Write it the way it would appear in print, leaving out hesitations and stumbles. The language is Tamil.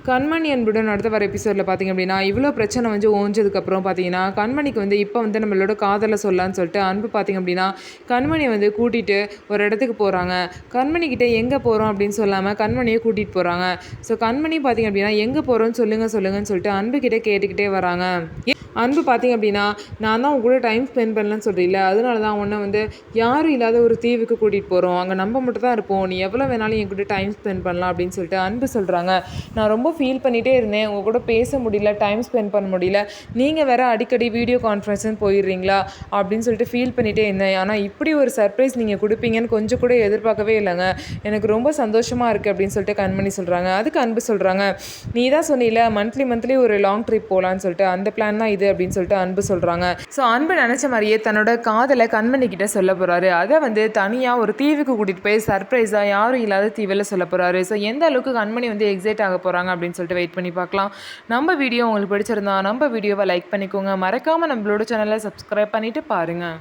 கண்மணி அன்புடன் அடுத்த வர எபிசோடில் பார்த்திங்க அப்படின்னா இவ்வளோ பிரச்சனை வந்து ஓஞ்சதுக்கப்புறம் பார்த்தீங்கன்னா கண்மணிக்கு வந்து இப்போ வந்து நம்மளோட காதலை சொல்லலான்னு சொல்லிட்டு அன்பு பார்த்திங்க அப்படின்னா கண்மணியை வந்து கூட்டிகிட்டு ஒரு இடத்துக்கு போகிறாங்க. கண்மணிக்கிட்ட எங்கே போகிறோம் அப்படின்னு சொல்லாமல் கண்மணியை கூட்டிகிட்டு போகிறாங்க. ஸோ கண்மணி பார்த்திங்க அப்படின்னா எங்கே போகிறோன்னு சொல்லுங்கன்னு சொல்லிட்டு அன்புக்கிட்ட கேட்டுக்கிட்டே வராங்க. அன்பு பார்த்திங்க அப்படின்னா நான் தான் உங்க கூட டைம் ஸ்பெண்ட் பண்ணலன்னு சொல்கிறீங்கள, அதனால தான் உன்னை வந்து யாரும் இல்லாத ஒரு தீவுக்கு கூட்டிகிட்டு போகிறோம். அங்கே நம்ம மட்டும் தான் இருப்போம், நீ எவ்வளோ வேணாலும் என் கூட டைம் ஸ்பெண்ட் பண்ணலாம் அப்படின்னு சொல்லிட்டு அன்பு சொல்கிறாங்க. நான் ரொம்ப ஃபீல் பண்ணிகிட்டே இருந்தேன், உங்கள் கூட பேச முடியல, டைம் ஸ்பெண்ட் பண்ண முடியல, நீங்கள் வேறு அடிக்கடி வீடியோ கான்ஃபரன்ஸ்னு போயிடுறீங்களா அப்படின்னு சொல்லிட்டு ஃபீல் பண்ணிகிட்டே இருந்தேன். ஆனால் இப்படி ஒரு சர்ப்ரைஸ் நீங்கள் கொடுப்பீங்கன்னு கொஞ்சம் கூட எதிர்பார்க்கவே இல்லைங்க, எனக்கு ரொம்ப சந்தோஷமாக இருக்குது அப்படின்னு சொல்லிட்டு கண்மணி சொல்கிறாங்க. அதுக்கு அன்பு சொல்கிறாங்க, நீ தான் சொன்னீல மந்த்லி ஒரு லாங் ட்ரிப் போகலான்னு சொல்லிட்டு, அந்த பிளான் தான் இது அப்படின்னு சொல்லிட்டு அன்பு சொல்கிறாங்க. ஸோ அன்பு நினச்ச மாதிரியே தன்னோட காதலை கண்மணி கிட்ட சொல்ல போகிறாரு. அதை வந்து தனியாக ஒரு தீவுக்கு கூட்டிகிட்டு போய் சர்ப்ரைஸாக யாரும் இல்லாத தீவில் சொல்ல போகிறாரு. ஸோ எந்த அளவுக்கு கண்மணி வந்து எக்ஸைட் ஆக போகிறாங்க அப்படின்னு சொல்லிட்டு வெயிட் பண்ணி பார்க்கலாம். நம்ம வீடியோ உங்களுக்கு பிடிச்சிருந்தா நம்ம வீடியோவை லைக் பண்ணிக்கோங்க, மறக்காமல் நம்மளோட சேனலை சப்ஸ்கிரைப் பண்ணிவிட்டு பாருங்கள்.